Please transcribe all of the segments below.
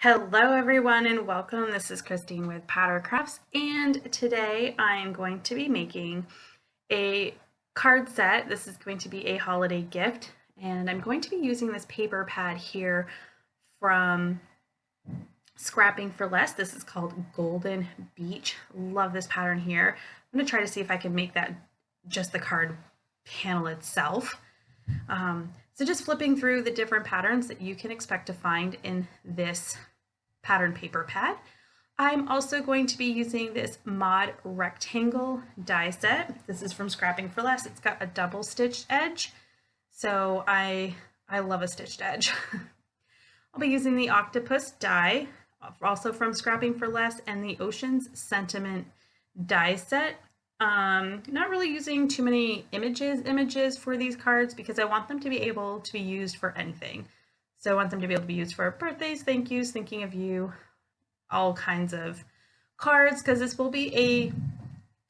Hello everyone and welcome. This is Christine with Pattern Crafts, and today I am going to be making a card set. This is going to be a holiday gift, and I'm going to be using this paper pad here from Scrapping for Less. This is called Golden Beach. Love this pattern here. I'm going to try to see if I can make that just the card panel itself. So just flipping through the different patterns that you can expect to find in this pattern paper pad. I'm also going to be using this mod rectangle die set. This is from Scrapping for Less. It's got a double stitched edge, so I love a stitched edge. I'll be using the octopus die, also from Scrapping for Less, and the Ocean's Sentiment die set. Not really using too many images for these cards because I want them to be able to be used for anything. So I want them to be able to be used for birthdays, thank yous, thinking of you, all kinds of cards, because this will be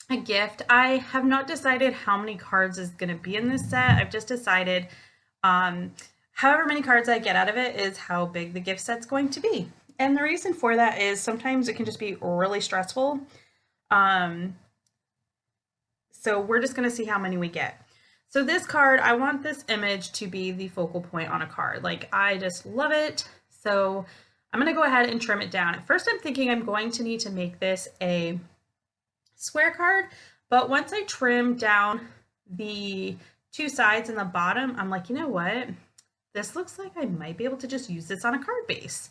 a gift. I have not decided how many cards is going to be in this set. I've just decided however many cards I get out of it is how big the gift set's going to be. And the reason for that is sometimes it can just be really stressful. So we're just going to see how many we get. So this card, I want this image to be the focal point on a card. Like, I just love it. So I'm going to go ahead and trim it down. At first I'm thinking I'm going to need to make this a square card, but once I trim down the two sides and the bottom, I'm like, you know what? This looks like I might be able to just use this on a card base.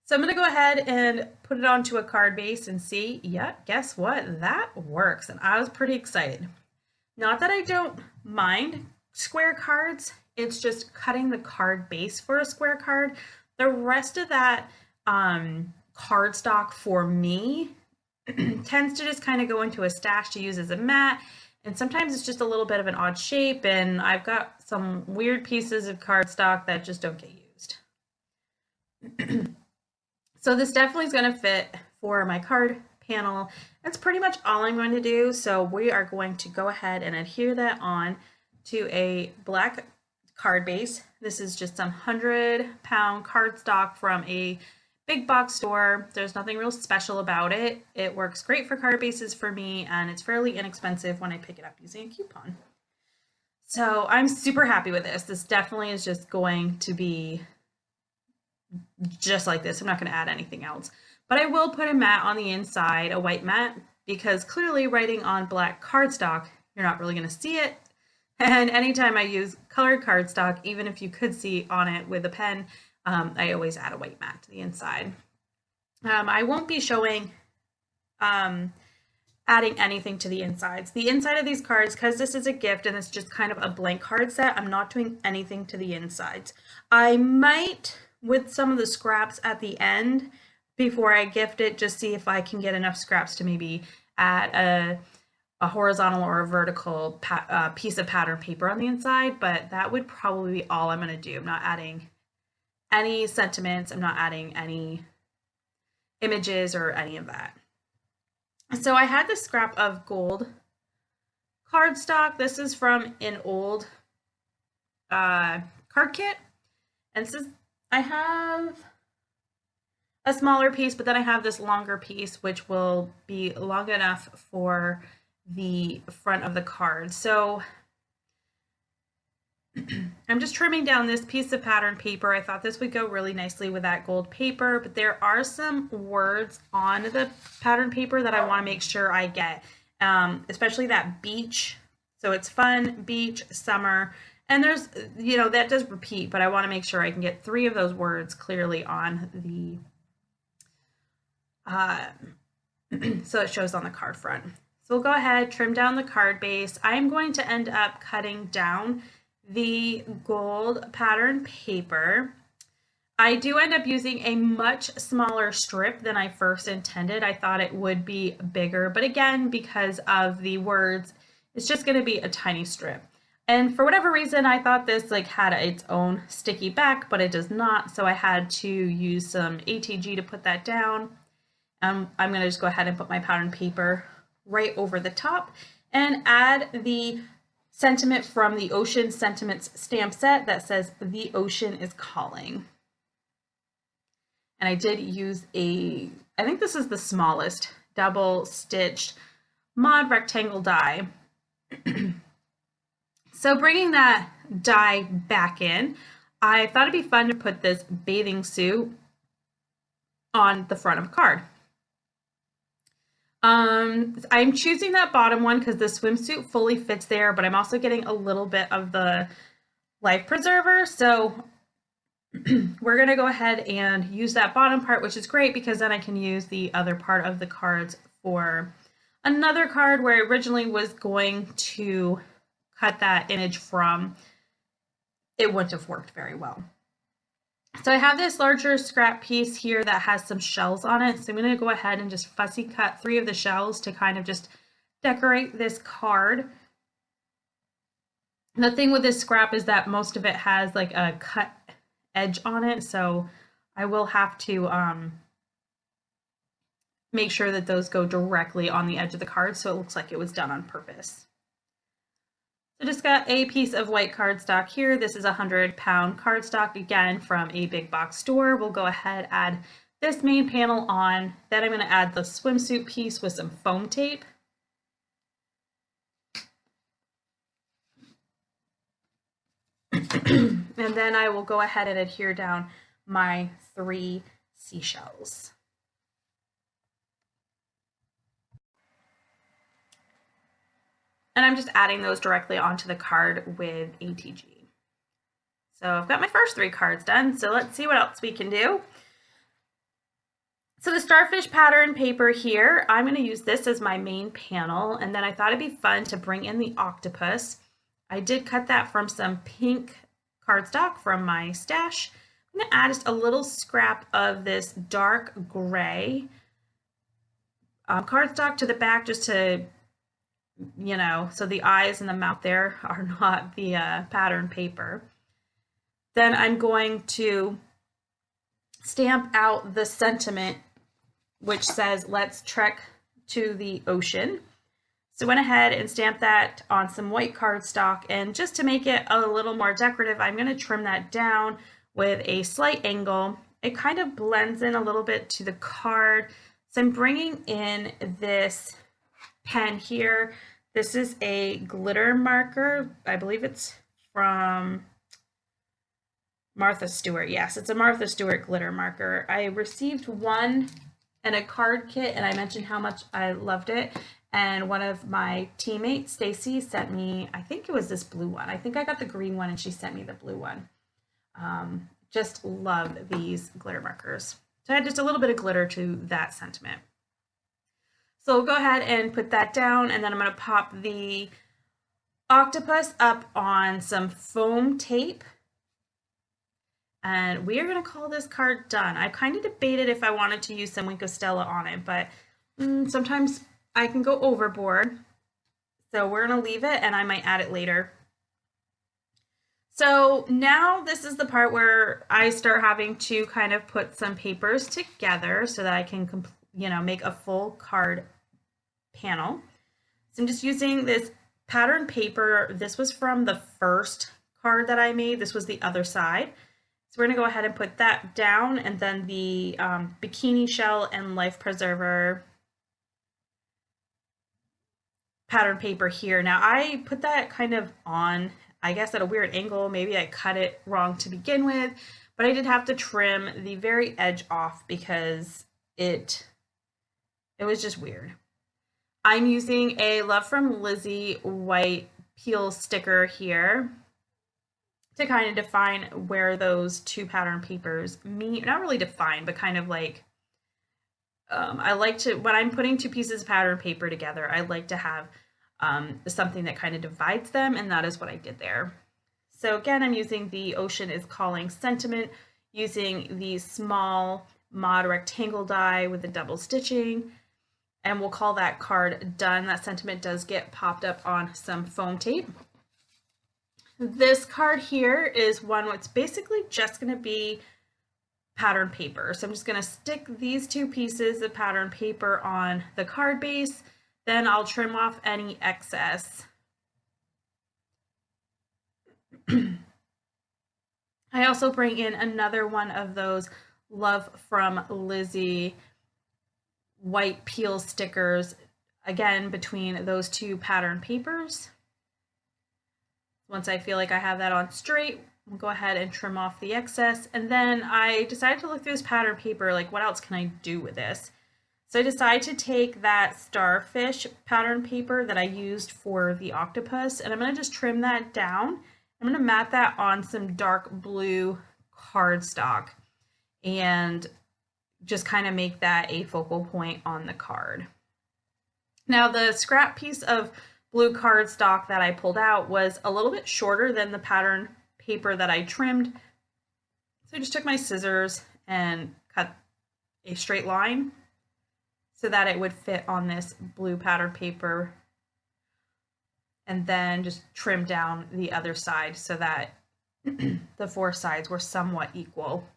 So I'm going to go ahead and put it onto a card base and see, yeah, guess what? That works. And I was pretty excited. Not that I don't mind square cards, it's just cutting the card base for a square card. The rest of that cardstock for me tends to just kind of go into a stash to use as a mat. And sometimes it's just a little bit of an odd shape, and I've got some weird pieces of cardstock that just don't get used. So this definitely is going to fit for my card panel. That's pretty much all I'm going to do. So we are going to go ahead and adhere that on to a black card base. This is just some 100-pound cardstock from a big box store. There's nothing real special about it. It works great for card bases for me, and it's fairly inexpensive when I pick it up using a coupon. So I'm super happy with this. This definitely is just going to be just like this. I'm not going to add anything else. But I will put a mat on the inside, a white mat, because clearly writing on black cardstock, you're not really going to see it. And anytime I use colored cardstock, even if you could see on it with a pen, I always add a white mat to the inside. I won't be showing adding anything to the insides. The inside of these cards, because this is a gift and it's just kind of a blank card set, I'm not doing anything to the insides. I might, with some of the scraps at the end, before I gift it, just see if I can get enough scraps to maybe add a horizontal or a vertical piece of pattern paper on the inside, but that would probably be all I'm going to do. I'm not adding any sentiments. I'm not adding any images or any of that. So I had this scrap of gold cardstock. This is from an old card kit. And this is, I have a smaller piece, but then I have this longer piece, which will be long enough for the front of the card. So I'm just trimming down this piece of pattern paper. I thought this would go really nicely with that gold paper, but there are some words on the pattern paper that I want to make sure I get, especially that beach. So it's fun, beach, summer, and there's, you know, that does repeat, but I want to make sure I can get 3 of those words clearly on the so it shows on the card front. So we'll go ahead, trim down the card base. I'm going to end up cutting down the gold pattern paper. I do end up using a much smaller strip than I first intended. I thought it would be bigger, but again, because of the words, it's just going to be a tiny strip. And for whatever reason, I thought this like had its own sticky back, but it does not. So I had to use some ATG to put that down. I'm going to just go ahead and put my pattern paper right over the top and add the sentiment from the Ocean Sentiments stamp set that says "The Ocean is Calling." And I did use I think this is the smallest double stitched mod rectangle die. So bringing that die back in, I thought it'd be fun to put this bathing suit on the front of a card. I'm choosing that bottom one because the swimsuit fully fits there, but I'm also getting a little bit of the life preserver. So we're going to go ahead and use that bottom part, which is great because then I can use the other part of the cards for another card where I originally was going to cut that image from. It wouldn't have worked very well. So I have this larger scrap piece here that has some shells on it. So I'm going to go ahead and just fussy cut 3 of the shells to kind of just decorate this card. The thing with this scrap is that most of it has like a cut edge on it. So I will have to make sure that those go directly on the edge of the card so it looks like it was done on purpose. So just got a piece of white cardstock here. This is a 100-pound cardstock, again, from a big box store. We'll go ahead, add this main panel on. Then I'm going to add the swimsuit piece with some foam tape. And then I will go ahead and adhere down my 3 seashells. And I'm just adding those directly onto the card with ATG. So I've got my first 3 cards done. So let's see what else we can do. So the starfish pattern paper here, I'm going to use this as my main panel. And then I thought it'd be fun to bring in the octopus. I did cut that from some pink cardstock from my stash. I'm going to add just a little scrap of this dark gray cardstock to the back just to, you know, so the eyes and the mouth there are not the pattern paper. Then I'm going to stamp out the sentiment which says, "Let's trek to the ocean." So I went ahead and stamped that on some white cardstock, and just to make it a little more decorative, I'm going to trim that down with a slight angle. It kind of blends in a little bit to the card. So I'm bringing in this pen here. This is a glitter marker. I believe it's from Martha Stewart. Yes, it's a Martha Stewart glitter marker. I received one in a card kit, and I mentioned how much I loved it. And one of my teammates, Stacy, sent me, I think it was this blue one. I think I got the green one and she sent me the blue one. Just love these glitter markers. So I had just a little bit of glitter to that sentiment. So we'll go ahead and put that down, and then I'm going to pop the octopus up on some foam tape. And we are going to call this card done. I kind of debated if I wanted to use some Wink of Stella on it, but sometimes I can go overboard. So we're going to leave it, and I might add it later. So now this is the part where I start having to kind of put some papers together so that I can, you know, make a full card panel. So I'm just using this pattern paper. This was from the first card that I made. This was the other side. So we're going to go ahead and put that down, and then the bikini shell and life preserver pattern paper here. Now I put that kind of on, I guess, at a weird angle. Maybe I cut it wrong to begin with, but I did have to trim the very edge off because it was just weird. I'm using a Love from Lizzie white peel sticker here to kind of define where those 2 pattern papers meet. Not really define, but kind of like, I like to, when I'm putting 2 pieces of pattern paper together, I like to have something that kind of divides them, and that is what I did there. So again, I'm using the Ocean is Calling sentiment, using the small mod rectangle die with the double stitching, and we'll call that card done. That sentiment does get popped up on some foam tape. This card here is one that's basically just going to be pattern paper. So I'm just going to stick these 2 pieces of pattern paper on the card base. Then I'll trim off any excess. I also bring in another one of those Love from Lizzie white peel stickers, again, between those two pattern papers. Once I feel like I have that on straight, we'll go ahead and trim off the excess. And then I decided to look through this pattern paper, like what else can I do with this? So I decided to take that starfish pattern paper that I used for the octopus, and I'm going to just trim that down. I'm going to mat that on some dark blue cardstock and just kind of make that a focal point on the card. Now the scrap piece of blue cardstock that I pulled out was a little bit shorter than the pattern paper that I trimmed. So I just took my scissors and cut a straight line so that it would fit on this blue pattern paper, and then just trim down the other side so that the four sides were somewhat equal.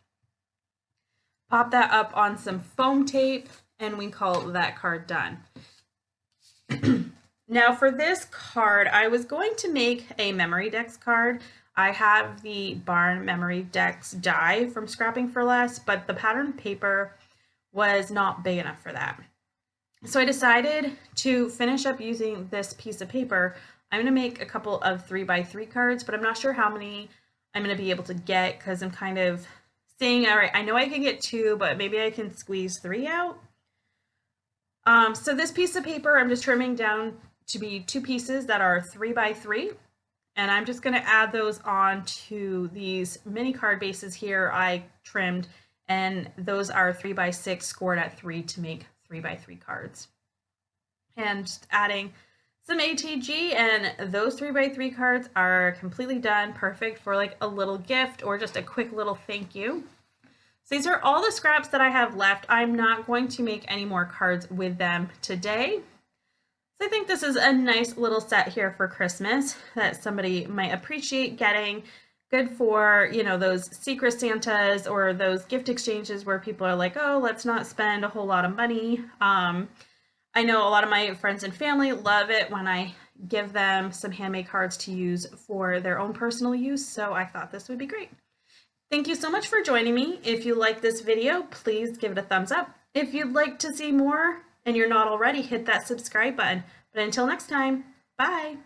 Pop that up on some foam tape and we call that card done. Now for this card, I was going to make a memory decks card. I have the Barn Memory Decks die from Scrapping for Less, but the pattern paper was not big enough for that. So I decided to finish up using this piece of paper. I'm going to make a couple of 3x3 cards, but I'm not sure how many I'm going to be able to get because I'm kind of saying, all right, I know I can get 2, but maybe I can squeeze 3 out. So this piece of paper, I'm just trimming down to be 2 pieces that are 3x3. And I'm just going to add those on to these mini card bases here I trimmed. And those are 3x6 scored at 3 to make 3x3 cards. And just adding some ATG, and those 3x3 cards are completely done, perfect for like a little gift or just a quick little thank you. So these are all the scraps that I have left. I'm not going to make any more cards with them today. So I think this is a nice little set here for Christmas that somebody might appreciate getting. Good for, you know, those secret Santas or those gift exchanges where people are like, oh, let's not spend a whole lot of money. I know a lot of my friends and family love it when I give them some handmade cards to use for their own personal use, so I thought this would be great. Thank you so much for joining me. If you like this video, please give it a thumbs up. If you'd like to see more and you're not already, hit that subscribe button. But until next time, bye!